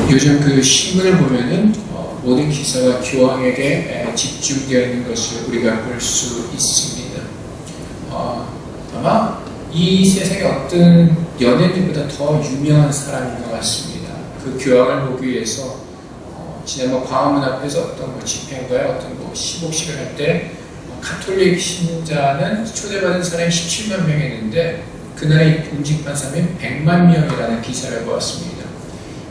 요즘 그 신문을 보면은 모든 기사가 교황에게 집중되어 있는 것을 우리가 볼 수 있습니다. 아마 이 세상에 어떤 연예인보다 더 유명한 사람인 것 같습니다. 그 교황을 보기 위해서 지난번 광화문 앞에서 어떤 집회인가요? 어떤 시복식을 할 때 가톨릭 신자는 초대받은 사람이 17만 명이었는데 그날에 운집한 사람이 100만 명이라는 기사를 보았습니다.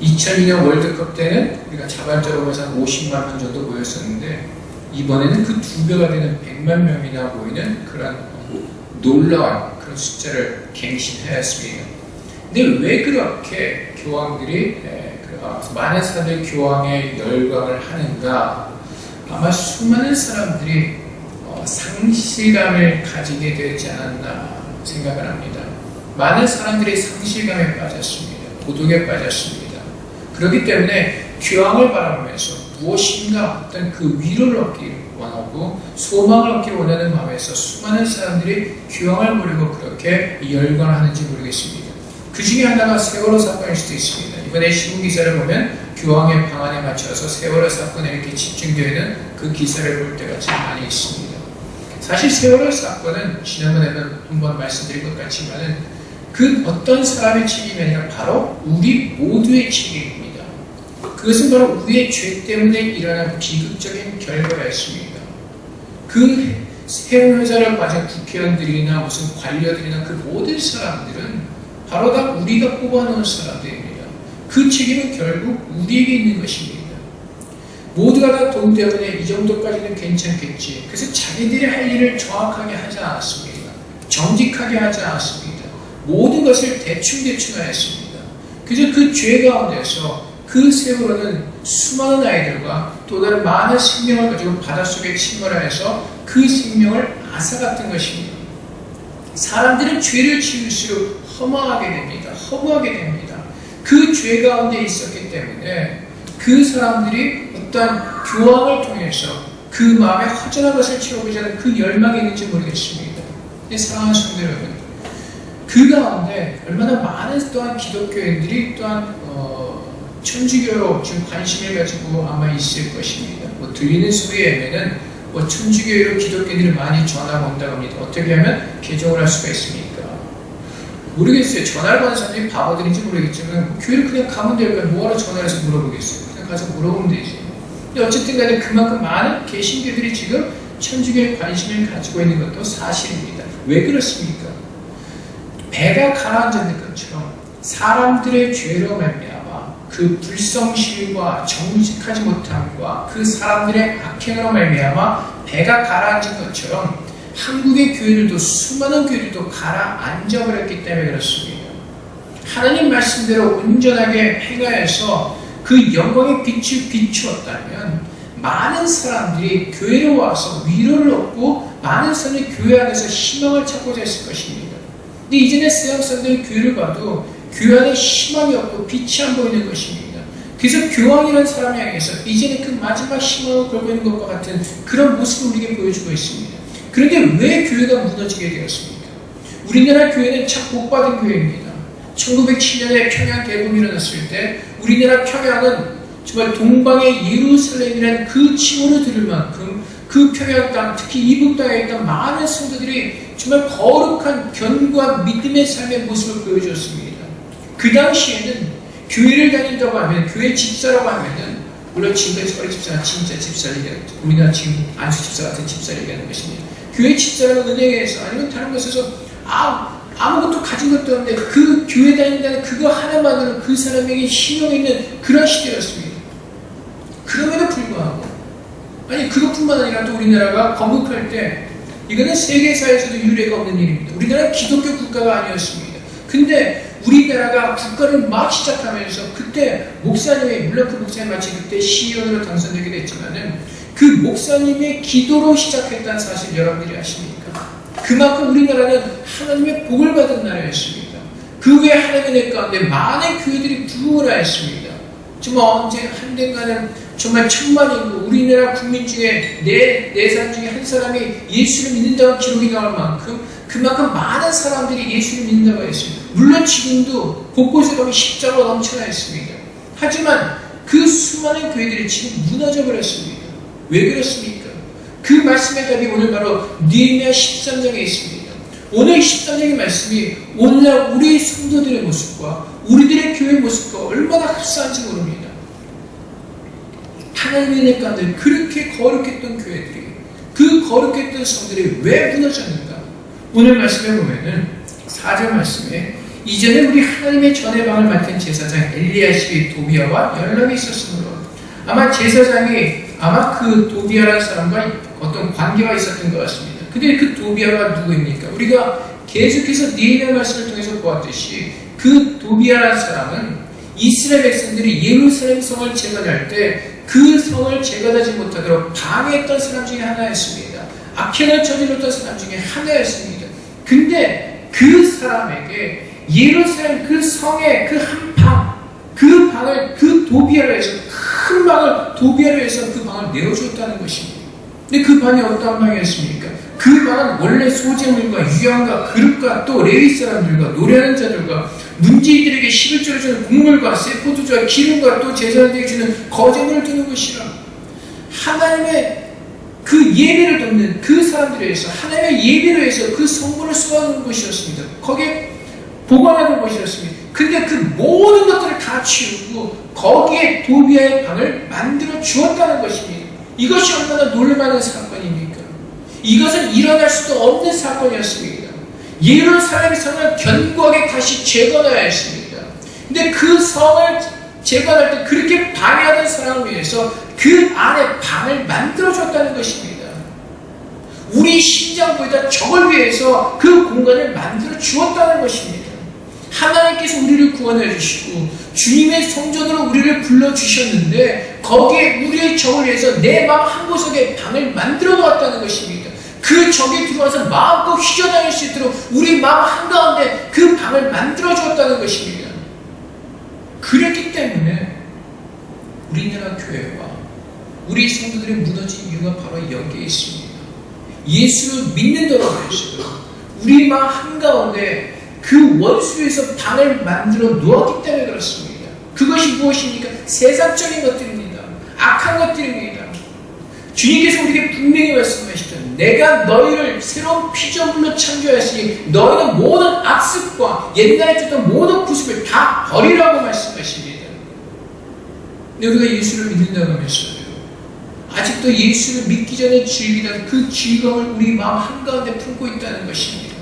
2002년 월드컵 때는 우리가 자발적으로 해서 한 50만 명 정도 모였었는데 이번에는 그 2배가 되는 100만 명이나 모이는 그런 놀라운 그런 숫자를 갱신하였습니다. 근데 왜 그렇게 교황들이 많은 사람들이 교황에 열광을 하는가? 아마 수많은 사람들이 상실감을 가지게 되지 않았나 생각을 합니다. 많은 사람들이 상실감에 빠졌습니다. 고독에 빠졌습니다. 그렇기 때문에 교황을 바라보면서 무엇인가 어떤 그 위로를 얻기 원하고 소망을 얻기 원하는 마음에서 수많은 사람들이 교황을 보려고 그렇게 열광을 하는지 모르겠습니다. 그 중에 하나가 세월호 사건일 수도 있습니다. 이번에 신문기사를 보면 교황의 방안에 맞춰서 세월호 사건에 이렇게 집중되어 있는 그 기사를 볼 때가 참 많이 있습니다. 사실 세월호 사건은 지난번에는 한번 말씀드린 것 같지만은 그 어떤 사람의 책임이 아니라 바로 우리 모두의 책임입니다. 그것은 바로 우리의 죄 때문에 일어난 비극적인 결과였습니다. 그 세월호사를 가진 국회의원들이나 무슨 관료들이나 그 모든 사람들은 바로 다 우리가 뽑아놓은 사람들입니다. 그 책임은 결국 우리에게 있는 것입니다. 모두가 다 돈 때문에 이 정도까지는 괜찮겠지. 그래서 자기들이 할 일을 정확하게 하지 않았습니다. 정직하게 하지 않았습니다. 모든 것을 대충대충 하였습니다. 그래서 그 죄 가운데서 그 세월호는 수많은 아이들과 또 다른 많은 생명을 가지고 바닷속에 침몰하여서 그 생명을 앗아갔던 것입니다. 사람들은 죄를 지을수록 허무하게 됩니다. 허무하게 됩니다. 그 죄 가운데 있었기 때문에 그 사람들이 어떤 교황을 통해서 그 마음에 허전한 것을 채우고자 하는 그 열망이 있는지 모르겠습니다. 사랑하는 성도 여러분, 그 가운데 얼마나 많은 또한 기독교인들이 또한 천주교로 지금 관심을 가지고 아마 있을 것입니다. 들리는 소리에는 천주교로 기독교인들이 많이 전화가 온다고 합니다. 어떻게 하면 개종을 할 수가 있습니까? 모르겠어요. 전화를 받는 사람들이 바보들인지 모르겠지만 교회를 그냥 가면 될까요? 뭐하러 전화를 해서 물어보겠어요? 그냥 가서 물어보면 되지. 근데 어쨌든 간에 그만큼 많은 개신교들이 지금 천주교에 관심을 가지고 있는 것도 사실입니다. 왜 그렇습니까? 배가 가라앉는 것처럼 사람들의 죄로 말미암아 그 불성실과 정직하지 못함과 그 사람들의 악행으로 말미암아 배가 가라앉은 것처럼 한국의 교회들도 수많은 교회들도 가라앉아 버렸기 때문에 그렇습니다. 하나님 말씀대로 온전하게 행하여서 그 영광의 빛을 비추었다면 많은 사람들이 교회로 와서 위로를 얻고 많은 사람들이 교회 안에서 희망을 찾고자 했을 것입니다. 근데 이전에 서양 사람들이 교회를 봐도 교회 안에 희망이 없고 빛이 안 보이는 것입니다. 그래서 교황이라는 사람을 향해서 이제는 그 마지막 희망을 걸고 있는 것과 같은 그런 모습을 우리에게 보여주고 있습니다. 그런데 왜 교회가 무너지게 되었습니까? 우리나라 교회는 참 복받은 교회입니다. 1907년에 평양 대범이 일어났을 때 우리나라 평양은 정말 동방의 예루살렘이라는 그 칭호를 들을 만큼 그 평양 땅, 특히 이북 땅에 있던 많은 성도들이 정말 거룩한 견고한 믿음의 삶의 모습을 보여주었습니다. 그 당시에는 교회를 다닌다고 하면, 교회 집사라고 하면은, 물론 지금까지 서리 집사는 진짜 집사를 얘기하죠. 우리나라 지금 안수 집사 같은 집사를 얘기하는 것입니다. 교회 집사라는 은행에서 아니면 다른 곳에서 아무것도 가진 것도 없는데 그 교회 다닌다는 그거 하나만으로 그 사람에게 희망이 있는 그런 시대였습니다. 그럼에도 불구하고 아니 그것뿐만 아니라 또 우리나라가 건국할 때 이거는 세계사에서도 유례가 없는 일입니다. 우리나라는 기독교 국가가 아니었습니다. 근데 우리나라가 국가를 막 시작하면서 그때 목사님이 물론 그 목사님 마치 그때 시의원으로 당선되게 됐지만은 그 목사님의 기도로 시작했다는 사실 여러분들이 아십니까? 그만큼 우리나라는 하나님의 복을 받은 나라였습니다. 그 외에 하나님의 가운데 많은 교회들이 부흥을 하였습니다. 정말 언제 한순간은 정말 천만이고 우리나라 국민 중에 네 살 중에 한 사람이 예수를 믿는다고 기록이 나올 만큼 그만큼 많은 사람들이 예수를 믿는다고 했습니다. 물론 지금도 곳곳에 가면 십자가가 넘쳐나 있습니다. 하지만 그 수많은 교회들이 지금 무너져 버렸습니다. 왜 그렇습니까? 그 말씀의 답이 오늘 바로 느헤미야 13장에 있습니다. 오늘 13장의 말씀이 오늘날 우리 성도들의 모습과 우리들의 교회 모습과 얼마나 흡사한지 모릅니다. 하나님의 은혜 가운데 그렇게 거룩했던 교회들이, 그 거룩했던 성들이 왜 무너졌는가? 오늘 말씀에 보면은 4절 말씀에 이전에 우리 하나님의 전의 방을 맡은 제사장 엘리야십이 도비야와 연락이 있었으므로 아마 제사장이 그 도비야라는 사람과 어떤 관계가 있었던 것 같습니다. 근데 그 도비야가 누구입니까? 우리가 계속해서 느헤미야 말씀을 통해서 보았듯이 그 도비야라는 사람은 이스라엘 백성들이 예루살렘 성을 재건할 때 그 성을 재건하지 못하도록 방해했던 사람 중에 하나였습니다. 악행을 저질렀던 사람 중에 하나였습니다. 근데 그 사람에게 예루살렘 그 성의 그 한 방, 그 방을 그 도비야로 해서 큰 방을 도비야로 해서 그 방을 내어주었다는 것입니다. 근데 그 방이 어떤 방이었습니까? 그 방은 원래 소재물과 유향과 그릇과 또 레위 사람들과 노래하는 자들과 문지기들에게 11조를 주는 곡물과 세포도주와 기름과 또 제사장들에게 주는 거제물을 두는 것이라. 하나님의 그 예배를 돕는 그 사람들에 의해서 하나님의 예배를 위해서 그 성물을 쏘아놓은 것이었습니다. 거기에 보관하는 것이었습니다. 근데 그 모든 것들을 다 치우고 거기에 도비야의 방을 만들어 주었다는 것입니다. 이것이 얼마나 놀라운 사건입니까? 이것은 일어날 수도 없는 사건이었습니다. 예루살렘 성을 견고하게 다시 재건해야 했습니다. 근데 그 성을 재건할 때 그렇게 방해하던 사람을 위해서 그 안에 방을 만들어줬다는 것입니다. 우리 심장보다 적을 위해서 그 공간을 만들어 주었다는 것입니다. 하나님께서 우리를 구원해 주시고 주님의 성전으로 우리를 불러주셨는데 거기에 우리의 적을 위해서 내 마음 한 구석에 방을 만들어 놓았다는 것입니다. 그 적이 들어와서 마음껏 휘저다닐 수 있도록 우리 마음 한가운데 그 방을 만들어 주었다는 것입니다. 그랬기 때문에 우리나라 교회와 우리 성도들이 무너진 이유가 바로 여기에 있습니다. 예수를 믿는다고 할수록 우리 마음 한가운데 그 원수에서 방을 만들어 놓았기 때문에 그렇습니다. 그것이 무엇입니까? 세상적인 것들입니다. 악한 것들입니다. 주님께서 우리에게 분명히 말씀하시죠. 내가 너희를 새로운 피조물로 창조하였으니 너희는 모든 악습과 옛날에 줬던 모든 구습을 다 버리라고 말씀하십니다. 근데 우리가 예수를 믿는다고 하면서요, 아직도 예수를 믿기 전에 즐기던 그 즐거움을 우리 마음 한가운데 품고 있다는 것입니다.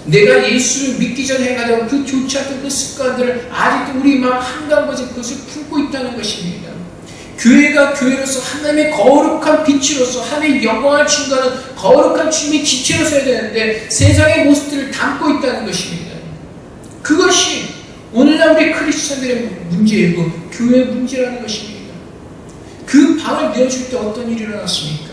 내가 예수를 믿기 전에 행하던 그 좋지 않던 그 습관들을 아직도 우리 마음 한가운데 그것을 품고 있다는 것입니다. 교회가 교회로서 하나님의 거룩한 빛으로서 하나님의 영광을 증거하는 거룩한 주님의 지체로서 해야 되는데 세상의 모습들을 담고 있다는 것입니다. 그것이 오늘날 우리 크리스천들의 문제이고 교회의 문제라는 것입니다. 그 방을 내어줄 때 어떤 일이 일어났습니까?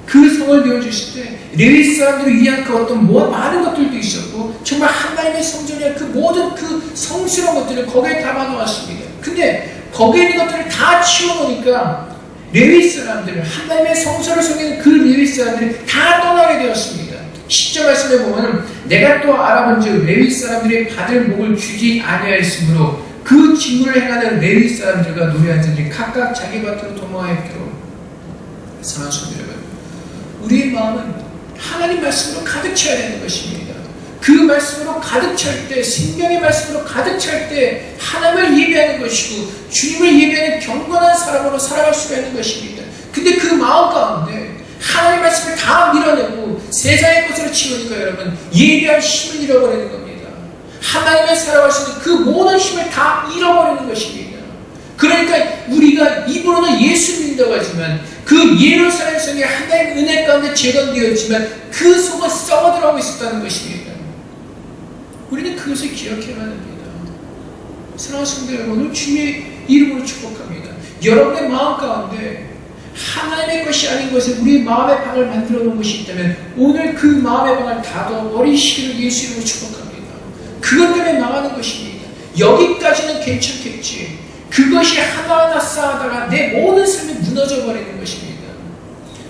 그 성을 내어주실 때 레위 사람들을 위한 그 어떤 많은 것들도 있었고 정말 하나님의 성전이야 그 모든 그 성스러운 것들을 거기에 담아놓았습니다. 근데 거기에 있는 것들을 다 치워놓으니까 레위 사람들, 하나님의 성소를 섬기는 그 레위 사람들이 다 떠나게 되었습니다. 10절 말씀에 보면 내가 또 알아본즉 레위 사람들이 받을 목을 주지 아니하였으므로 그 직무를 행하는 레위 사람들과 노래한 자들이 각각 자기 밭으로 도망하였도록. 사랑하는 성도 여러분, 우리의 마음은 하나님 말씀으로 가득 차야 되는 것입니다. 그 말씀으로 가득 찰 때, 생명의 말씀으로 가득 찰 때 하나님을 예배하는 것이고 주님을 예배하는 경건한 사람으로 살아갈 수가 있는 것입니다. 근데 그 마음 가운데 하나님의 말씀을 다 밀어내고 세상의 것으로 치우니까 여러분 예배할 힘을 잃어버리는 겁니다. 하나님의 살아갈 수 있는 그 모든 힘을 다 잃어버리는 것입니다. 그러니까 우리가 입으로는 예수 믿는다고 하지만 그 예루살렘 성에 하나님의 은혜 가운데 재건되었지만 그 속은 썩어들어가고 있었다는 것입니다. 우리는 그것을 기억해야 합니다. 사랑하는 성도 여러분, 오늘 주님의 이름으로 축복합니다. 여러분의 마음 가운데 하나님의 것이 아닌 것을 우리 마음의 방을 만들어 놓은 것이 있다면 오늘 그 마음의 방을 닫아버리시기를 예수 이름으로 축복합니다. 그것 때문에 망하는 것입니다. 여기까지는 괜찮겠지. 그것이 하나하나 쌓아다가 내 모든 삶이 무너져 버리는 것입니다.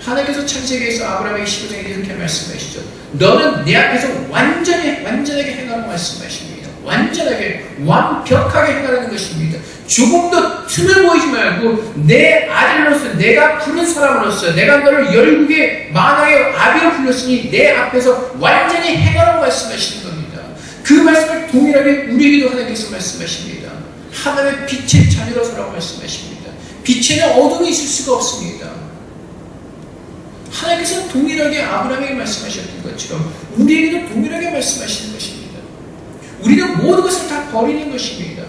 하나님께서 창세기에서 아브라함에게 15장에 이렇게 말씀하시죠. 너는 내 앞에서 완전하게 행하라고 말씀하십니다. 완전하게 완벽하게 행하라는 것입니다. 조금도 틈을 보이지 말고 내 아들로서 내가 부른 사람으로서 내가 너를 열국의 만왕의 아비로 불렀으니 내 앞에서 완전히 행하라고 말씀하시는 겁니다. 그 말씀을 동일하게 우리에게도 하나님께서 말씀하십니다. 하나님의 빛의 자녀로서라고 말씀하십니다. 빛에는 어둠이 있을 수가 없습니다. 하나님께서는 동일하게 아브라함에게 말씀하셨던 것처럼 우리에게도 동일하게 말씀하시는 것입니다. 우리는 모든 것을 다 버리는 것입니다.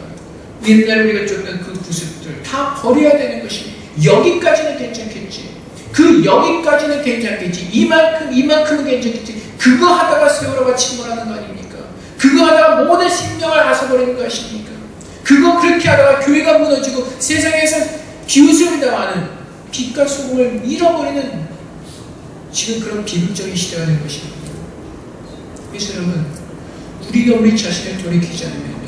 옛날에 우리가 쫓던 그 구습들 다 버려야 되는 것입니다. 여기까지는 괜찮겠지. 그 여기까지는 괜찮겠지. 이만큼은 괜찮겠지. 그거 하다가 세월호가 침몰하는 거 아닙니까? 그거 하다가 모든 생명을 앗아버리는 거 아십니까? 그거 그렇게 하다가 교회가 무너지고 세상에서 기웃음을 당하는 빛과 소금을 잃어버리는 지금 그런 비극적인 시대가 된 것입니다. 그래서 여러분, 우리가 우리 자신을 돌이키지 않으면요,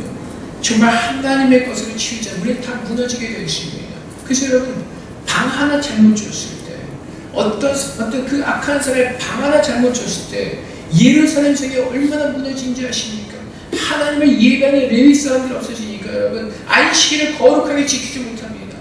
정말 하나님의 것으로 치우지 않으면 우리는 다 무너지게 되어 있습니다. 그래서 여러분, 방 하나 잘못 줬을 때, 어떤 그 악한 사람의 방 하나 잘못 줬을 때, 예루살렘 성이 얼마나 무너진지 아십니까? 하나님을 예배하는 레위 사람들이 없어지니까 여러분, 안식일을 거룩하게 지키지 못합니다.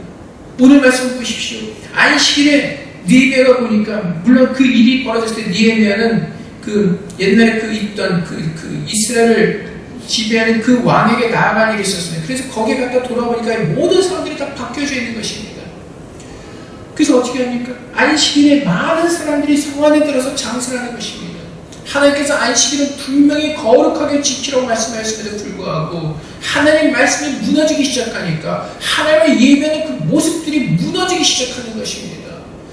오늘 말씀 보십시오. 안식일에 니에미아가 보니까, 물론 그 일이 벌어졌을 때 니에미아는 그 옛날에 그 있던 그 이스라엘을 지배하는 그 왕에게 나아갈 일이 있었어요. 그래서 거기에 갔다 돌아오니까 모든 사람들이 다 바뀌어져 있는 것입니다. 그래서 어떻게 합니까? 안식일에 많은 사람들이 성 안에 들어서 장사를 하는 것입니다. 하나님께서 안식일은 분명히 거룩하게 지키라고 말씀하셨음에도 불구하고 하나님 말씀이 무너지기 시작하니까 하나님의 예배하는 그 모습들이 무너지기 시작하는 것입니다.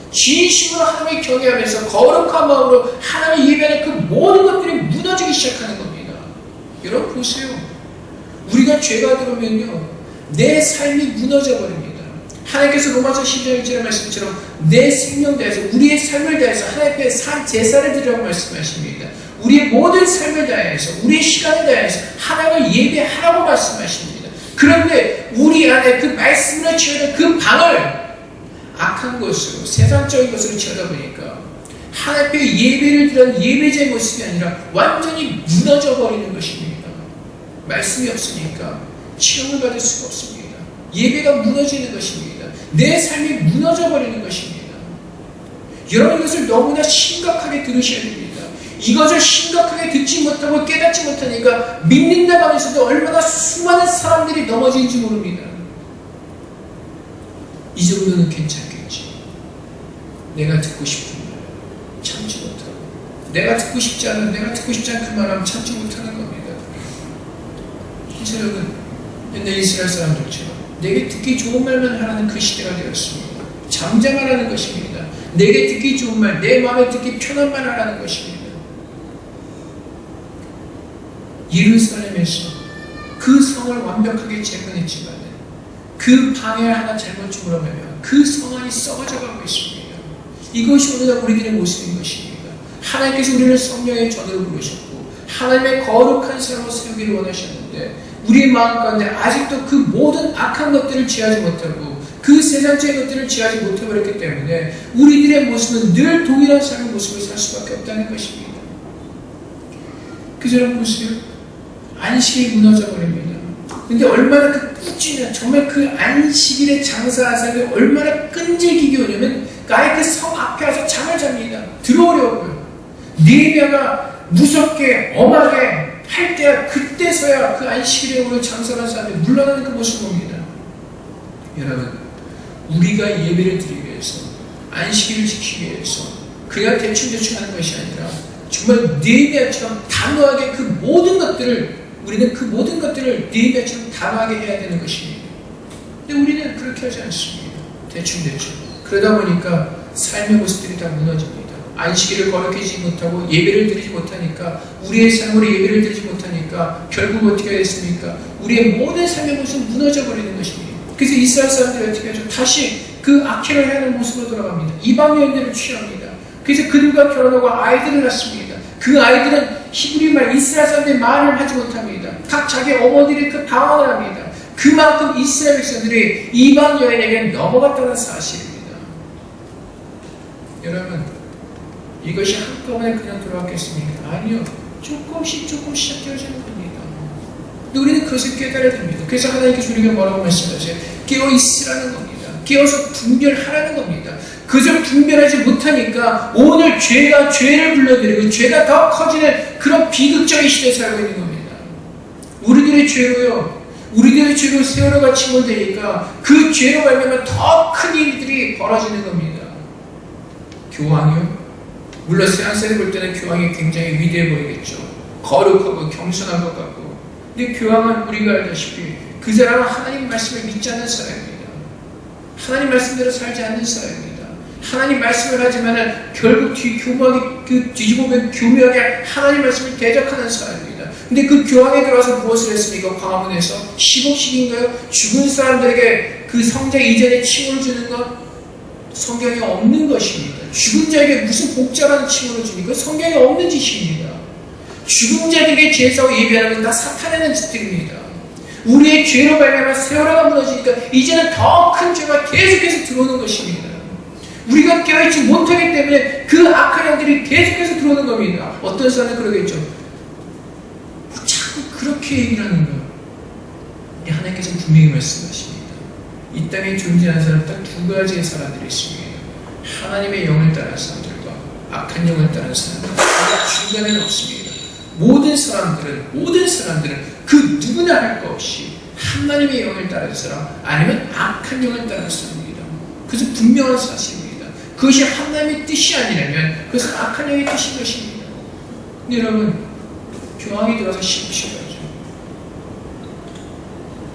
진심으로 하나님을 경외하면서 거룩한 마음으로 하나님을 예배하는 그 모든 것들이 무너지기 시작하는 겁니다. 여러분 보세요. 우리가 죄가 들어오면요, 내 삶이 무너져 버립니다. 하나님께서 로마서 12장 1절의 말씀처럼 내 생명 다해서 우리의 삶을 다해서 하나님 앞에 제사를 드리라고 말씀하십니다. 우리의 모든 삶을 다해서 우리의 시간을 다해서 하나님을 예배하라고 말씀하십니다. 그런데 우리 안에 그 말씀으로 채워진 그 방을 악한 것으로 세상적인 것으로 채우다 보니까 하나님 앞에 예배를 드리는 예배자의 모습이 아니라 완전히 무너져 버리는 것입니다. 말씀이 없으니까 체험을 받을 수가 없습니다. 예배가 무너지는 것입니다. 내 삶이 무너져 버리는 것입니다. 여러분 이것을 너무나 심각하게 들으셔야 됩니다. 이것을 심각하게 듣지 못하고 깨닫지 못하니까 믿는다고 하면서도 얼마나 수많은 사람들이 넘어지는지 모릅니다. 이 정도는 괜찮겠지. 내가 듣고 싶은 말 참지 못하고, 내가 듣고 싶지 않은 그 말하면 참지 못하는 겁니다. 그래서 여러분, 옛날 이스라엘 사람들처럼 내게 듣기 좋은 말만 하라는 그 시대가 되었습니다. 잠잠하라는 것입니다. 내게 듣기 좋은 말, 내 마음에 듣기 편한 말 하라는 것입니다. 예루살렘에서 그 성을 완벽하게 재건했지만 그 방해 하나 잘못 주물어보면 그 성안이 썩어져 가고 있습니다. 이것이 오늘날 우리들의 모습인 것입니다. 하나님께서 우리를 성령의 전으로 부르셨고 하나님의 거룩한 사람으로 세우기를 원하셨는데 우리의 마음 가운데 아직도 그 모든 악한 것들을 지하지 못하고 그 세상적인 것들을 지하지 못해버렸기 때문에 우리들의 모습은 늘 동일한 삶의 모습을 살 수밖에 없다는 것입니다. 그저 여러분 보세요. 안식이 무너져 버립니다. 근데 얼마나 그 꾸준한 정말 그 안식일에 장사한 사람이 얼마나 끈질기게 오냐면 아예 그 성 앞에 와서 잠을 잡니다. 들어오려고요. 니에미아가 무섭게 엄하게 할 때야 그때서야 그 안식일에 오는 장사한 사람이 물러나는 그 모습을 봅니다. 여러분 우리가 예배를 드리기 위해서 안식일을 지키기 위해서 그냥 대충 하는 것이 아니라 정말 니에미아처럼 단호하게 그 모든 것들을 우리는 그 모든 것들을 니에미아처럼 단호하게 해야 되는 것입니다. 근데 우리는 그렇게 하지 않습니다. 대충. 그러다 보니까 삶의 모습들이 다 무너집니다. 안식일을 거룩하지 못하고 예배를 드리지 못하니까 우리의 삶으로 예배를 드리지 못하니까 결국 어떻게 됐습니까? 우리의 모든 삶의 모습은 무너져 버리는 것입니다. 그래서 이스라엘 사람들이 어떻게 하죠? 다시 그 악행을 하는 모습으로 돌아갑니다. 이방 여인들을 취합니다. 그래서 그들과 결혼하고 아이들을 낳습니다. 그 아이들은 히브리 말 이스라엘 사람들의 말을 하지 못합니다. 각 자기 어머니들이 그 방황을 합니다. 그만큼 이스라엘 백성들이 이방 여인에게 넘어갔다는 사실입니다. 여러분 이것이 한꺼번에 그냥 돌아왔겠습니까? 아니요. 조금씩 시작되어지는 겁니다. 근데 우리는 그것을 깨달아야 됩니다. 그래서 하나님께서 우리에게 뭐라고 말씀하세요? 깨어있으라는 겁니다. 깨어서 분별하라는 겁니다. 그것을 분별하지 못하니까 오늘 죄가 죄를 불러들이고 죄가 더 커지는 그런 비극적인 시대에 살고 있는 겁니다. 우리들의 죄로 세월호가 침몰되니까 그 죄로 말미암아 더 큰 일들이 벌어지는 겁니다. 교황이요? 물론 세상사를 볼 때는 교황이 굉장히 위대해 보이겠죠. 거룩하고 겸손한 것 같고. 근데 교황은 우리가 알다시피 그 사람은 하나님 말씀을 믿지 않는 사람입니다. 하나님 말씀대로 살지 않는 사람입니다. 하나님 말씀을 하지만은 결국 뒤집어보면 교묘하게 하나님 말씀을 대적하는 사람입니다. 근데 그 교황에 들어와서 무엇을 했습니까? 광화문에서 10억씩인가요? 죽은 사람들에게 그 성자 이전에 칭호를 주는 것? 성경에 없는 것입니다. 죽은 자에게 무슨 복잡한 칭호를 주니까 성경에 없는 짓입니다. 죽은 자들에게 제사와 예배하는 건 다 사탄의 하는 짓들입니다. 우리의 죄로 말미암아 세월호가 무너지니까 이제는 더 큰 죄가 계속해서 들어오는 것입니다. 우리가 깨어있지 못하기 때문에 그 악한 영들이 계속해서 들어오는 겁니다. 어떤 사람은 그러겠죠. 뭐 자꾸 그렇게 얘기를 하는 거예요. 하나님께서는 분명히 말씀하십니다. 이 땅에 존재하는 사람 딱 두 가지의 사람들이 있습니다. 하나님의 영을 따르는 사람들과 악한 영을 따르는 사람들. 중간에는 없습니다. 모든 사람들은 그 누구나 할 것 없이 하나님의 영을 따르는 사람 아니면 악한 영을 따르는 사람입니다. 그것은 분명한 사실입니다. 그것이 하나님의 뜻이 아니라면 그것은 악한 영의 뜻인 것입니다. 근데 여러분, 교황이 들어와서 시험시켜야죠.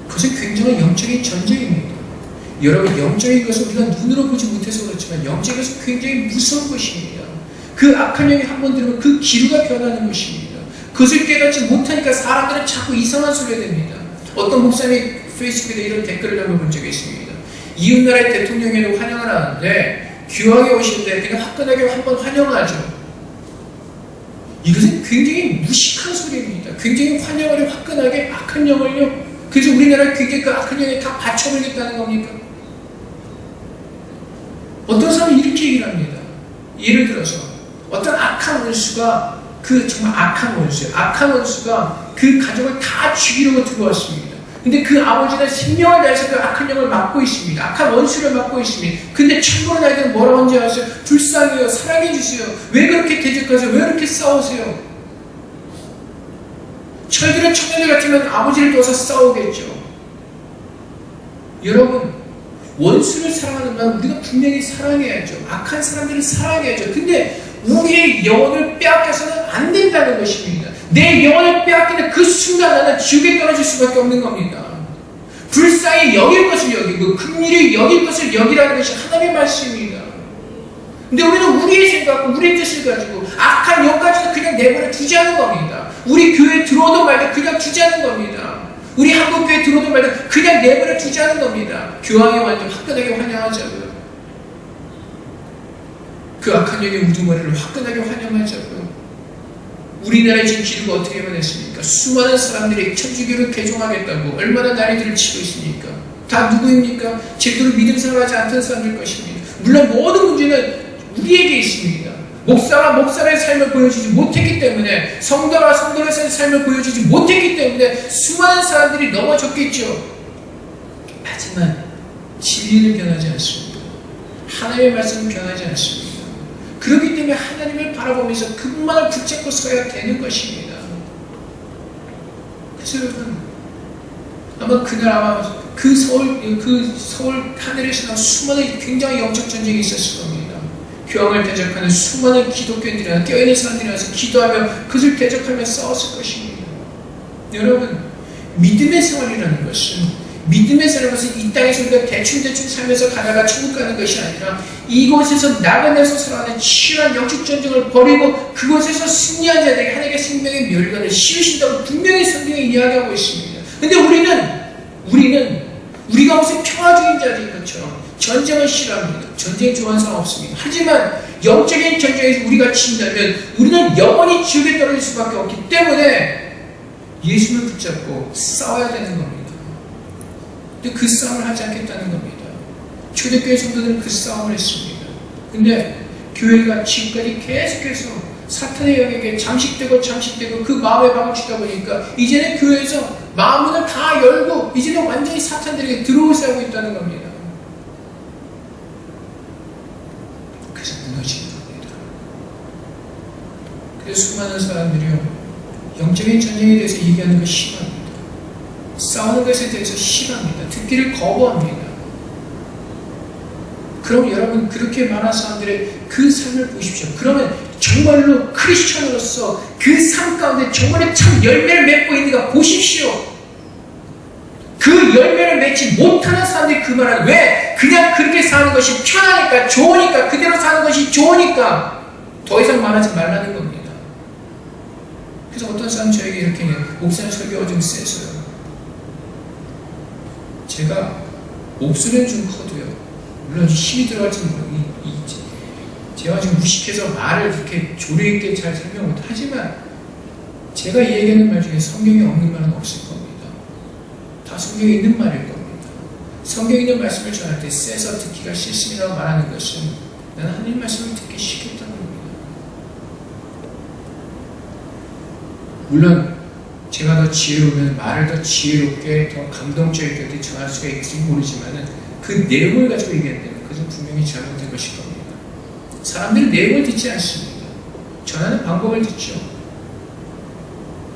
그것은 굉장히 영적인 전쟁입니다. 여러분, 영적인 것을 우리가 눈으로 보지 못해서 그렇지만 영적인 것은 굉장히 무서운 것입니다. 그 악한 영이 한번 들으면 그 기류가 변하는 것입니다. 그것을 깨닫지 못하니까 사람들은 자꾸 이상한 소리가 됩니다. 어떤 목사님이 페이스북에 이런 댓글을 한번 본 적이 있습니다. 이웃나라의 대통령에도 환영을 하는데 교황이 오시는데 그냥 화끈하게 한번 환영하죠. 이것은 굉장히 무식한 소리입니다. 굉장히 환영을 화끈하게 악한 영을요. 그래서 우리나라 굉장히 그 악한 영에 다 받쳐버리겠다는 겁니까? 어떤 사람은 이렇게 얘기를 합니다. 예를 들어서 어떤 악한 원수가 정말 악한 원수가 그 가족을 다 죽이려고 들어왔습니다. 근데 그 아버지는 생명을 다해서 그 악한 영을 막고 있습니다. 악한 원수를 막고 있습니다. 근데 참고로 아이들은 뭐라고 하는지 아세요? 불쌍해요. 사랑해주세요. 왜 그렇게 대적하세요? 왜 그렇게 싸우세요? 저희들은 청년들 같으면 아버지를 도와서 싸우겠죠. 여러분, 원수를 사랑하는 건 우리가 분명히 사랑해야죠. 악한 사람들을 사랑해야죠. 근데 우리의 영혼을 빼앗겨서는 안 된다는 것입니다. 내 영혼을 빼앗기는 그 순간 나는 지옥에 떨어질 수밖에 없는 겁니다. 불쌍히 여길 것을 여기고 긍휼히 여길 것을 여기라는 것이 하나님의 말씀입니다. 근데 우리는 우리의 생각과 우리의 뜻을 가지고 악한 영까지도 그냥 내버려 두지 않는 겁니다. 우리 교회에 들어오든 말든 그냥 두지 않는 겁니다. 우리 한국교회에 들어오든 말든 그냥 내버려 두지 않는 겁니다. 교황이 완전 화끈하게 환영하자고요. 그 악한 영의 우두머리를 화끈하게 환영하자고요. 우리나라의 지금 기류가 어떻게 변했습니까? 수많은 사람들이 천주교를 개종하겠다고 얼마나 난리들을 치고 있습니까? 다 누구입니까? 제대로 믿음 생활하지 않던 사람들 것입니다. 물론 모든 문제는 우리에게 있습니다. 목사가 목사의 삶을 보여주지 못했기 때문에, 성도가 성도의 삶을 보여주지 못했기 때문에 수많은 사람들이 넘어졌겠죠. 하지만 진리는 변하지 않습니다. 하나님의 말씀은 변하지 않습니다. 그렇기 때문에 하나님을 바라보면서 그분만을 붙잡고 서야 되는 것입니다. 그래서 여러분, 아마 그날 그 서울 하늘에서 수많은 굉장히 영적 전쟁이 있었을 겁니다. 교황을 대적하는 수많은 기독교인들이나 깨어있는 사람들이 와서 기도하며 그것을 대적하며 싸웠을 것입니다. 여러분, 믿음의 생활이라는 것은 이 땅에서 우리가 대충 살면서 가다가 천국 가는 것이 아니라 이곳에서 나가면서 살아가는 치열한 영적 전쟁을 벌이고 그곳에서 승리한 자들에게 하나님의 생명의 멸관을 씌우신다고 분명히 성경에 이야기하고 있습니다. 근데 우리가 무슨 평화주의 자들인 것처럼 전쟁을 싫어합니다. 전쟁 좋아하는 사람 없습니다. 하지만 영적인 전쟁에서 우리가 친다면 우리는 영원히 지옥에 떨어질 수밖에 없기 때문에 예수를 붙잡고 싸워야 되는 겁니다. 근데 그 싸움을 하지 않겠다는 겁니다. 초대교회 성도들은 그 싸움을 했습니다. 근데 교회가 지금까지 계속해서 사탄의 영에게 잠식되고 그 마음에 방치다 보니까 이제는 교회에서 마음문을 다 열고 이제는 완전히 사탄들에게 들어오게 하고 있다는 겁니다. 그래서 무너지는 겁니다. 그래서 수많은 사람들이요, 영적인 전쟁에 대해서 얘기하는 거 싫어합니다. 싸우는 것에 대해서 싫어합니다. 듣기를 거부합니다. 그럼 여러분, 그렇게 많은 사람들의 그 삶을 보십시오. 그러면 정말로 크리스천으로서 그 삶 가운데 정말 참 열매를 맺고 있는가 보십시오. 그 열매를 맺지 못하는 사람들이 그 말은 왜? 그냥 그렇게 사는 것이 편하니까, 좋으니까, 그대로 사는 것이 좋으니까 더 이상 말하지 말라는 겁니다. 그래서 어떤 사람 저에게 이렇게 목사님 설교가 좀 세서요. 제가 목소리는 좀 커도요, 물론 힘이 들어갈지 모르겠지. 제가 지금 무식해서 말을 그렇게 조리 있게 잘 설명 못하지만 제가 이 얘기하는 말 중에 성경에 없는 말은 없을 겁니다. 다 성경에 있는 말일 겁니다. 성경에 있는 말씀을 전할 때 세서 듣기가 싫습니다라고 말하는 것은 나는 하나님 말씀을 듣기 싫겠다는 겁니다. 물론 제가 더 지혜로우면 말을 더 지혜롭게, 더 감동적 있게 전할 수가 있을지 모르지만 그 내용을 가지고 얘기한다면 그것은 분명히 잘못된 것일 겁니다. 사람들은 내용을 듣지 않습니다. 전하는 방법을 듣죠.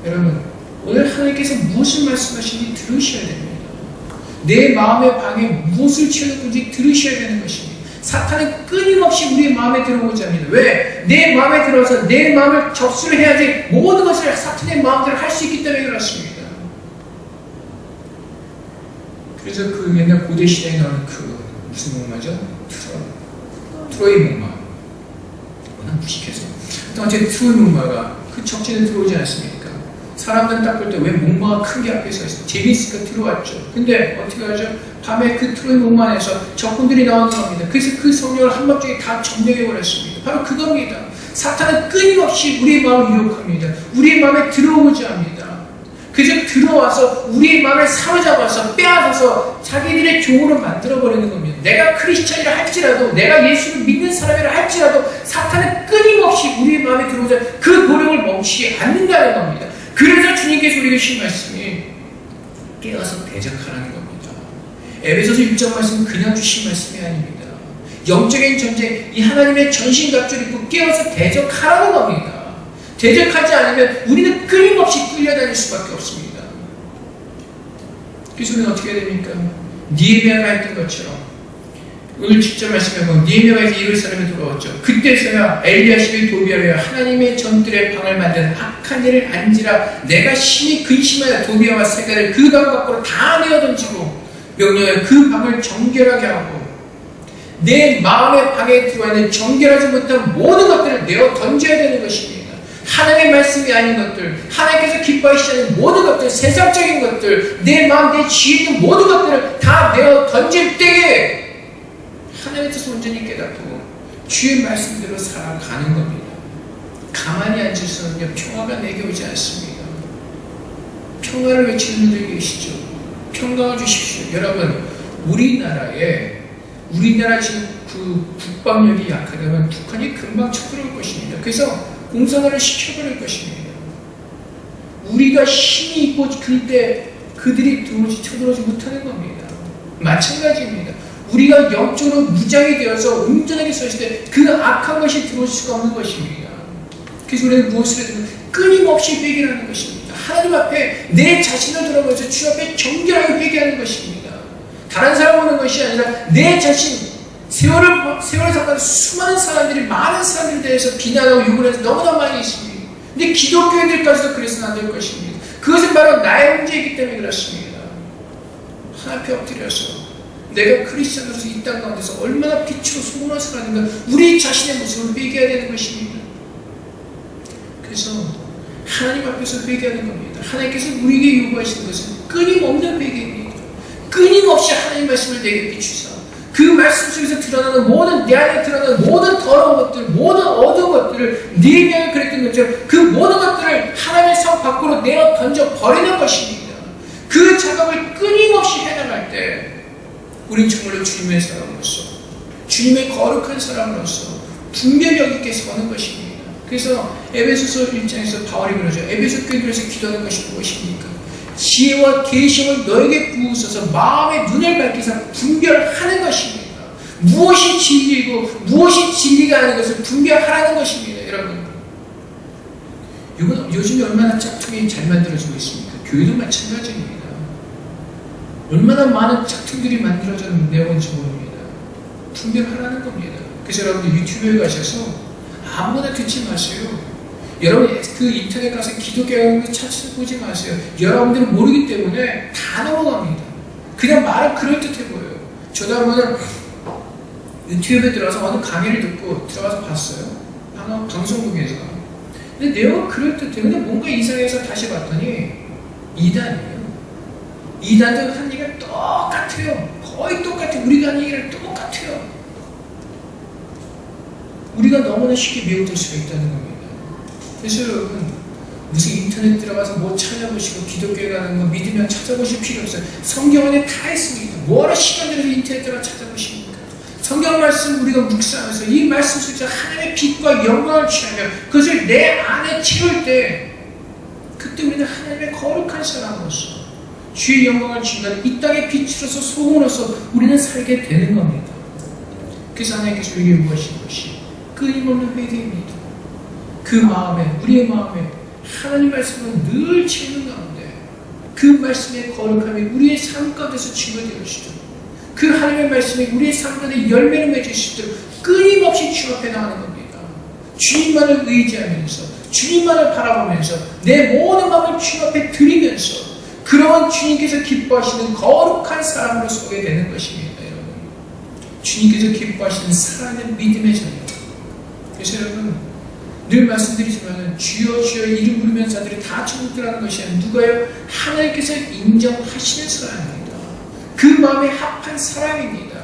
여러분, 오늘 하나님께서 무엇을 말씀하시는지 들으셔야 됩니다. 내 마음의 방에 무엇을 채워놓는지 들으셔야 되는 것입니다. 사탄은 끊임없이 우리의 마음에 들어오고자 합니다. 왜? 내 마음에 들어서 내 마음을 접수를 해야지 모든 것을 사탄의 마음대로 할 수 있기 때문에 그렇습니다. 그래서 그 옛날 고대 시대에 나오는 그 무슨 목마죠? 트로이 목마. 워낙 무식해서. 어쨌든 트로이 목마가 그 적진에 들어오지 않습니까? 사람들은 딱 볼 때 왜 목마가 큰 게 앞에 서 있어? 재미있으니까 들어왔죠. 근데 어떻게 하죠? 밤에 그 트로이 목마 안에서 적군들이 나오는 겁니다. 그래서 그 성령을 한밤중에 다 점령해버렸습니다. 바로 그겁니다. 사탄은 끊임없이 우리의 마음을 유혹합니다. 우리의 마음에 들어오고자 합니다. 그래서 들어와서 우리의 마음을 사로잡아서 빼앗아서 자기들의 종으로 만들어버리는 겁니다. 내가 크리스찬이라 할지라도, 내가 예수를 믿는 사람이라 할지라도 사탄은 끊임없이 우리의 마음에 들어오자 그 노력을 멈추지 않는다는 겁니다. 그래서 주님께서 우리에게 주신 말씀이 깨어서 대적하라는 겁니다. 에베소서 6장 말씀은 그냥 주신 말씀이 아닙니다. 영적인 전쟁, 이 하나님의 전신갑주를 입고 깨어서 대적하라는 겁니다. 대적하지 않으면 우리는 끊임없이 끌려다닐 수밖에 없습니다. 그래서 우리는 어떻게 해야 됩니까? 니에미야가 했던 것처럼 오늘 7절 말씀에 보면 니에미야가 이제 예루살렘에 돌아왔죠. 그때서야 엘리야십이 도비아로 하나님의 전들의 방을 만든 악한 일을 안지라 내가 심히 근심하여 도비아와 세가를 그 방 밖으로 다 내어 던지고 명령하여 그 방을 정결하게 하고 내 마음의 방에 들어와 있는 정결하지 못한 모든 것들을 내어 던져야 되는 것입니다. 하나님의 말씀이 아닌 것들, 하나님께서 기뻐하시지 않는 모든 것들, 세상적인 것들, 내 마음, 내 지혜 있는 모든 것들을 다 내어 던질 때에 하나님의 뜻을 온전히 깨닫고 주의 말씀대로 살아가는 겁니다. 가만히 앉아서는요, 평화가 내게 오지 않습니다. 평화를 외치는 분들이 계시죠. 평강을 주십시오. 여러분, 우리나라 지금 그 국방력이 약하다면 북한이 금방 쳐들어올 것입니다. 그래서 공산화를 시켜버릴 것입니다. 우리가 힘이 있고 그럴 때 그들이 쳐들어오지 못하는 겁니다. 마찬가지입니다. 우리가 영적으로 무장이 되어서 온전하게 서 있을 때 그 악한 것이 들어올 수가 없는 것입니다. 그래서 우리는 무엇을 해도 끊임없이 회개를 하는 것입니다. 하나님 앞에 내 자신을 돌아보면서 주 앞에 정결하게 회개하는 것입니다. 다른 사람 보는 것이 아니라 내 자신, 세월을 사건 수많은 사람들이 많은 사람들에 대해서 비난하고 욕을 해서 너무나 많이 있습니다. 근데 기독교인들까지도 그래서는 안 될 것입니다. 그것은 바로 나의 문제이기 때문에 그렇습니다. 하나님 앞에 엎드려서 내가 크리스천으로서 이 땅 가운데서 얼마나 빛으로 소문을 살았는가 우리 자신의 모습을 회개해야 되는 것입니다. 그래서 하나님 앞에서 회개하는 겁니다. 하나님께서 우리에게 요구하시는 것은 끊임없는 회개입니다. 끊임없이 하나님 말씀을 내게 비추사 그 말씀 속에서 드러나는 모든 내 안에 드러나는 모든 더러운 것들, 모든 어두운 것들을 니에미야가 그랬던 것처럼 그 모든 것들을 하나님의 성 밖으로 내어 던져 버리는 것입니다. 그 작업을 끊임없이 해나갈 때 우린 정말로 주님의 사람으로서 주님의 거룩한 사람으로서 분별력 있게 서는 것입니다. 그래서 에베소서 1장에서 바울이 그러죠. 에베소 교회들에서 기도하는 것이 무엇입니까? 지혜와 계시를 너에게 부으소서. 마음의 눈을 밝히사 분별하는 것입니다. 무엇이 진리이고 무엇이 진리가 아닌 것을 분별하라는 것입니다. 여러분, 이건 요즘에 얼마나 짝퉁이 잘 만들어지고 있습니까? 교회도 마찬가지입니다. 얼마나 많은 짝퉁들이 만들어졌는지 모릅니다. 분별하라는 겁니다. 그래서 여러분들 유튜브에 가셔서 아무나 듣지 마세요. 여러분 그 인터넷 가서 기독교 찾아보지 마세요. 여러분들은 모르기 때문에 다 넘어갑니다. 그냥 말은 그럴듯해 보여요. 저도 한번 유튜브에 들어가서 어느 강의를 듣고 들어가서 봤어요. 방송국에서. 근데 내용은 그럴듯해요. 근데 뭔가 이상해서 다시 봤더니 이단이에요. 이단도 한 얘기가 똑같아요. 거의 똑같아요. 우리가 한 얘기를 똑같아요. 우리가 너무나 쉽게 미혹될 수가 있다는 겁니다. 그래서 여러분, 무슨 인터넷 들어가서 뭐 찾아보시고 기독교에 가는 거 믿으면 찾아보실 필요 없어요. 성경 안에 다 있습니다. 뭐하러 시간 들여서 인터넷 들어가 찾아보십니까? 성경 말씀 우리가 묵상하면서 이 말씀 속에서 하나님의 빛과 영광을 취하며 그것을 내 안에 채울 때 그때 우리는 하나님의 거룩한 사람으로서 주의 영광을 취하는 이 땅의 빛으로서 소금으로서 우리는 살게 되는 겁니다. 그래서 하나님께서 우리에게 요구하시는 것이 끊임없는 회개입니다. 그 마음에, 우리의 마음에 하나님 말씀을 늘 채우는 가운데 그 말씀의 거룩함이 우리의 삶 가운데서 증거되어 주시도록 그 하나님의 말씀이 우리의 삶 가운데 열매를 맺을 수 있도록 끊임없이 주 앞에 나가는 겁니다. 주님만을 의지하면서 주님만을 바라보면서 내 모든 마음을 주 앞에 드리면서 그러한 주님께서 기뻐하시는 거룩한 사람으로 서게 되는 것입니다. 여러분, 주님께서 기뻐하시는 사랑의 믿음의 자녀. 그래서 여러분 늘 말씀드리지만 주여 주여 이름 부르면 자들이 다 천국 들어가는 것이 아니라 누가요? 하나님께서 인정하시는 사랑입니다. 그 마음에 합한 사랑입니다.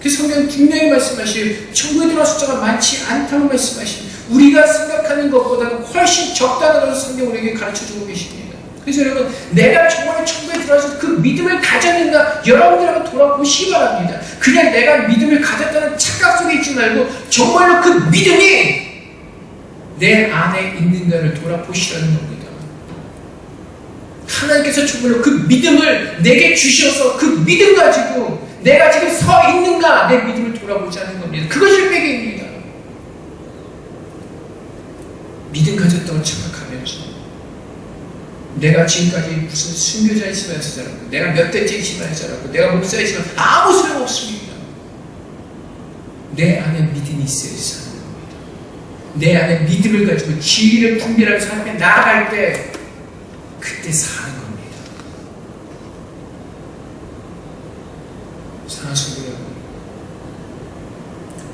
그 성경 분명히 말씀하시고 천국에 들어갈 숫자가 많지 않다고 말씀하시고 우리가 생각하는 것보다는 훨씬 적다는 것을 성경 우리에게 가르쳐주고 계십니다. 그래서 여러분 내가 정말 천국에 들어가서 그 믿음을 가졌는가 여러분들 한번 돌아보시기 바랍니다. 그냥 내가 믿음을 가졌다는 착각 속에 있지 말고 정말로 그 믿음이 내 안에 있는가를 돌아보시라는 겁니다. 하나님께서 정말로 그 믿음을 내게 주셔서 그 믿음 가지고 내가 지금 서 있는가 내 믿음을 돌아보자는 겁니다. 그것이 회개입니다. 믿음 가졌다고 착각하면서 내가 지금까지 무슨 순교자이지만 자라고 내가 몇 대째이지만 자라고 내가 목사이지만 아무 소용없습니다. 내 안에 믿음이 있어야 사는 겁니다. 내 안에 믿음을 가지고 진리를 분별하면서 하나님 앞에 나아갈 때 그때 사는 겁니다. 사랑하는 성도 여러분,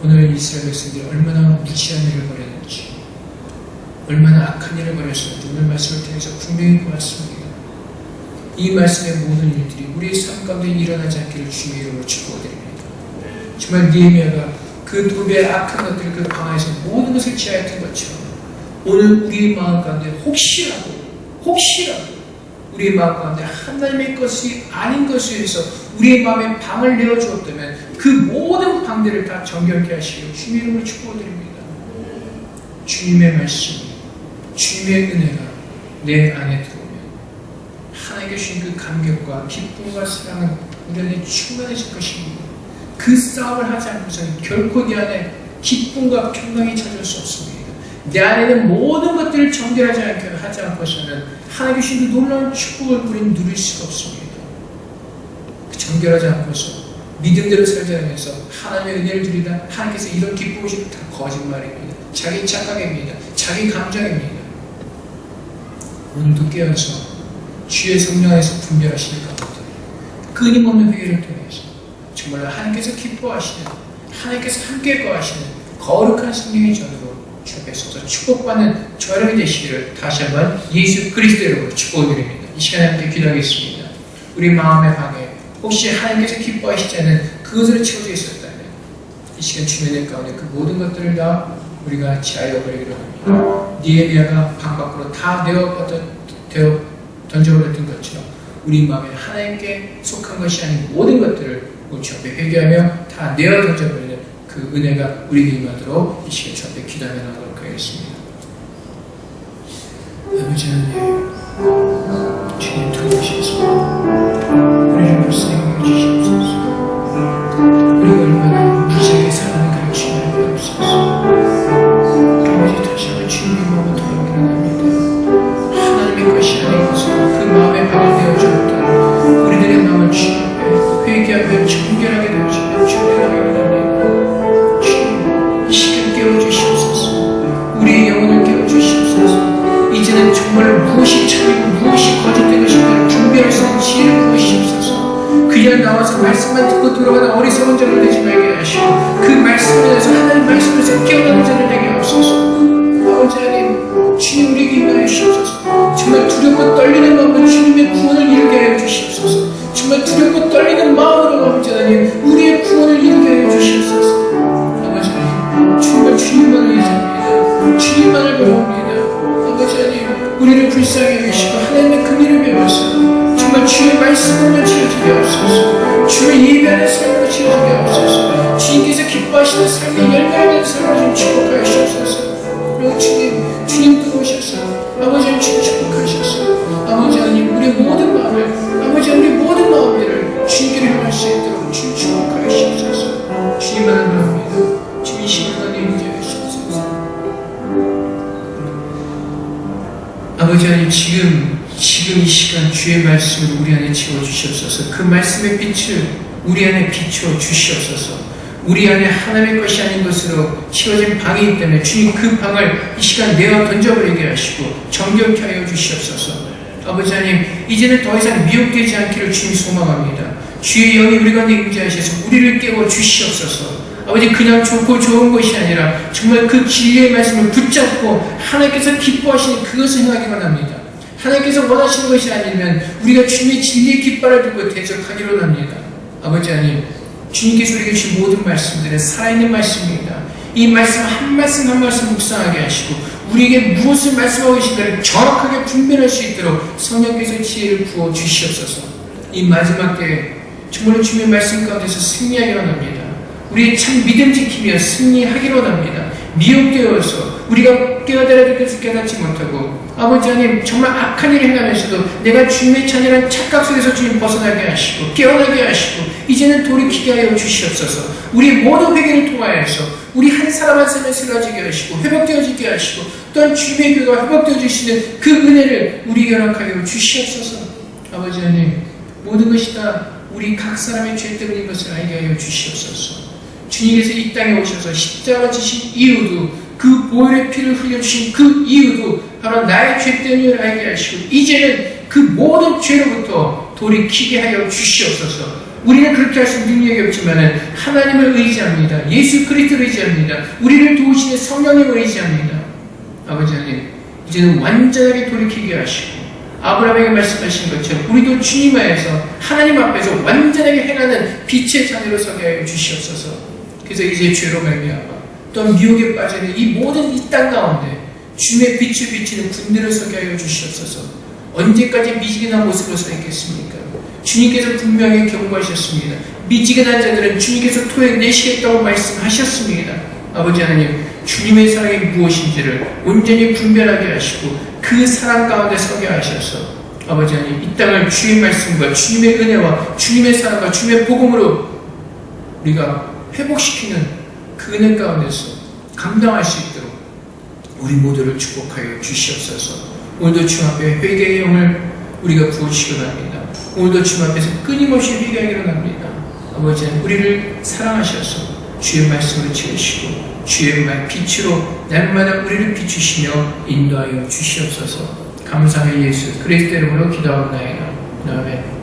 오늘 이스라엘 백성들이 얼마나 무지한 일을 벌였는지 얼마나 악한 일을 벌였는지 오늘 말씀을 통해서 분명히 보았습니다. 이 말씀의 모든 일들이 우리의 삶 가운데 일어나지 않기를 주의 이름으로 축복드립니다. 정말 느헤미야가 그 두 배의 악한 것들을 그 광야에서 모든 것을 지하였던 것처럼 오늘 우리의 마음 가운데 혹시라도 우리의 마음 가운데 하나님의 것이 아닌 것에 의해서 우리의 마음에 방을 내어주었다면 그 모든 방들을 다 정결케 하시기를 주님의 이름으로 축복드립니다. 주님의 말씀, 주님의 은혜가 내 안에 들어오면 하나님께 주신 그 감격과 기쁨과 사랑은 우리 안에 충만해질 것입니다. 그 싸움을 하지 않고서는 결코 내 안에 기쁨과 평강이 찾을 수 없습니다. 내 안에는 모든 것들을 정결하지 않고서는 하나님께 주신 그 놀라운 축복을 우리는 누릴 수가 없습니다. 그 정결하지 않고서 믿음대로 살지 않으면서 하나님의 은혜를 누리다 하나님께서 이런 기쁨을 주면 다 거짓말입니다. 자기 착각입니다. 자기 감정입니다. 오늘도 깨어서 주의 성령 안에서 분별하시는 가운데 끊임없는 회개를 통해서 정말 하나님께서 기뻐하시는 하나님께서 함께 거하시는 거룩한 성령의 전으로 주 앞에 서서 축복받는 저녁이 되시기를 다시 한번 예수 그리스도 이름으로 축복드립니다. 이 시간에 함께 기도하겠습니다. 우리 마음의 방에 혹시 하나님께서 기뻐하시지 않는 그것으로 채워져 있었다면 이 시간 주변의 가운데 그 모든 것들을 다 우리가 제하여버리기로 합니다. 느헤미야가 방 밖으로 다 던져버렸던 것처럼 우리 마음에 하나님께 속한 것이 아닌 모든 것들을 주 앞에 회개하며 다 내어 던져버리는 그 은혜가 우리에게 임하도록 이 시간 주 앞에 기도하며 나가도록 하겠습니다. 아버지 하나님, 주님 들어오셔서 우리를 불쌍히 여주시옵소서. 우리가 얼마나 무지하게 사랑을 가르치면 배옵소서. 아버지 다시 한번 주님의 마음을 돌아오기를 합니다. 하나님의 것이 아닌 것으로 그 마음에 박을 되어주었던 우리들의 마음을 주님 앞에 회개하며 정결하게 되어주며 주님을 합니다. 주님 이 시간 깨워주시옵소서. 우리의 영혼을 깨워주시옵소서. 이제는 정말 무엇이 참이고 무엇이 거짓된 것인가를 분별할 수 있는 지혜를 부으시옵소서. 그냥 나와서 말씀만 듣고 돌아가는 어리석은 자를 되지 말게 하시고 그 말씀에 대해서 하나님 말씀에서 깨어나는 자를 되게 하옵소서. 아버지 하나님 주님 우리에게 임하여 주시옵소서. 정말 두렵고 떨리는 마음으로 주님의 구원을 이루게 하여 주시옵소서. 정말 두렵고 떨리는 마음으로 아버지 하나님 우리의 구원을 이루게 하여 주시옵소서. 아버지 하나님 정말 주님만을 의지합니다. 주님만을 바라봅니다. 아버지 하나님 우리를 불쌍히 여기시고 하나님의 긍휼을 배워서 정말 주의 말씀으로 채워지게 하옵소서. 주의 예배하는 삶으로 채워지게 하옵소서. 주님께서 기뻐하시는 삶의 열매하는 삶을 좀 축복하여 주옵소서. 그리고 주님 들어오셔서 아버지 하나님 주님 축복하셔서 아버지 하나님 우리의 모든 마음을 아버지 하나님 우리 모든 마음들을 주님께로 향할 수 있도록 주님 축복하여 주옵소서. 주님만을 바랍니다. 주님 이 시간에 임재하여 주옵소서. 아버지 하나님 지금 이 시간 주의 말씀으로 우리 안에 채워주시옵소서. 그 말씀의 빛을 우리 안에 비추어 주시옵소서. 우리 안에 하나님의 것이 아닌 것으로 채워진 방이 있기 때문에 주님 그 방을 이 시간 내어 던져버리게 하시고 정결케 하여 주시옵소서. 아버지 하나님 이제는 더 이상 미혹되지 않기를 주님 소망합니다. 주의 영이 우리 가운데 임재하셔서 우리를 깨워 주시옵소서. 아버지 그냥 좋고 좋은 것이 아니라 정말 그 진리의 말씀을 붙잡고 하나님께서 기뻐하시는 그것을 행하기만 합니다. 하나님께서 원하시는 것이 아니면 우리가 주님의 진리의 깃발을 들고 대적하기로 합니다. 아버지 하나님 주님께서 우리에게 주신 모든 말씀들은 살아있는 말씀입니다. 이 말씀 한 말씀 한 말씀 묵상하게 하시고 우리에게 무엇을 말씀하고 계신가를 정확하게 분별할 수 있도록 성령께서 지혜를 부어 주시옵소서. 이 마지막 때에 정말로 주님의 말씀 가운데서 승리하기로 합니다. 우리의 참 믿음 지키며 승리하기로 합니다. 미혹되어서 우리가 깨어들어야 될 것을 깨닫지 못하고 아버지 하나님 정말 악한 일을 행하면서도 내가 주님의 자녀라는 착각 속에서 주님 벗어나게 하시고 깨어나게 하시고 이제는 돌이키게 하여 주시옵소서. 우리 모든 회개를 통하여서 우리 한 사람 한 사람을 쓰러지게 하시고 회복되어지게 하시고 또한 주님의 교회가 회복되어 주시는 그 은혜를 우리에게 허락하여 주시옵소서. 아버지 하나님 모든 것이 다 우리 각 사람의 죄 때문인 것을 알게 하여 주시옵소서. 주님께서 이 땅에 오셔서 십자가 지신 이유도 그 보혈의 피를 흘려주신 그 이유도 바로 나의 죄 때문을 알게 하시고 이제는 그 모든 죄로부터 돌이키게 하여 주시옵소서. 우리는 그렇게 할 수 있는 능력이 없지만 하나님을 의지합니다. 예수 그리스도를 의지합니다. 우리를 도우시는 성령님을 의지합니다. 아버지 하나님 이제는 완전하게 돌이키게 하시고 아브라함에게 말씀하신 것처럼 우리도 주님 안에서 하나님 앞에서 완전하게 행하는 빛의 자녀로 서게 하여 주시옵소서. 그래서 이제 죄로 말미암아 또한 미혹에 빠지는 이 모든 이 땅 가운데 주님의 빛을 비치는 군대를 서게 하여 주시옵소서. 언제까지 미지근한 모습으로 서 있겠습니까? 주님께서 분명히 경고하셨습니다. 미지근한 자들은 주님께서 토해 내시겠다고 말씀하셨습니다. 아버지 하나님 주님의 사랑이 무엇인지를 온전히 분별하게 하시고 그 사랑 가운데 서게 하셔서 아버지 하나님 이 땅을 주의 말씀과 주님의 은혜와 주님의 사랑과 주님의 복음으로 우리가 회복시키는 그 은혜 가운데서 감당할 수 있도록 우리 모두를 축복하여 주시옵소서. 오늘도 주 앞에 회개의 영을 우리가 부어주시기 바랍니다. 오늘도 주 앞에서 끊임없이 회개하기로 합니다. 아버지 우리를 사랑하셔서 주의 말씀으로 채우시고 주의 말 빛으로 날마다 우리를 비추시며 인도하여 주시옵소서. 감사의 예수 그리스도 이름으로 기도하옵나이다. 아멘.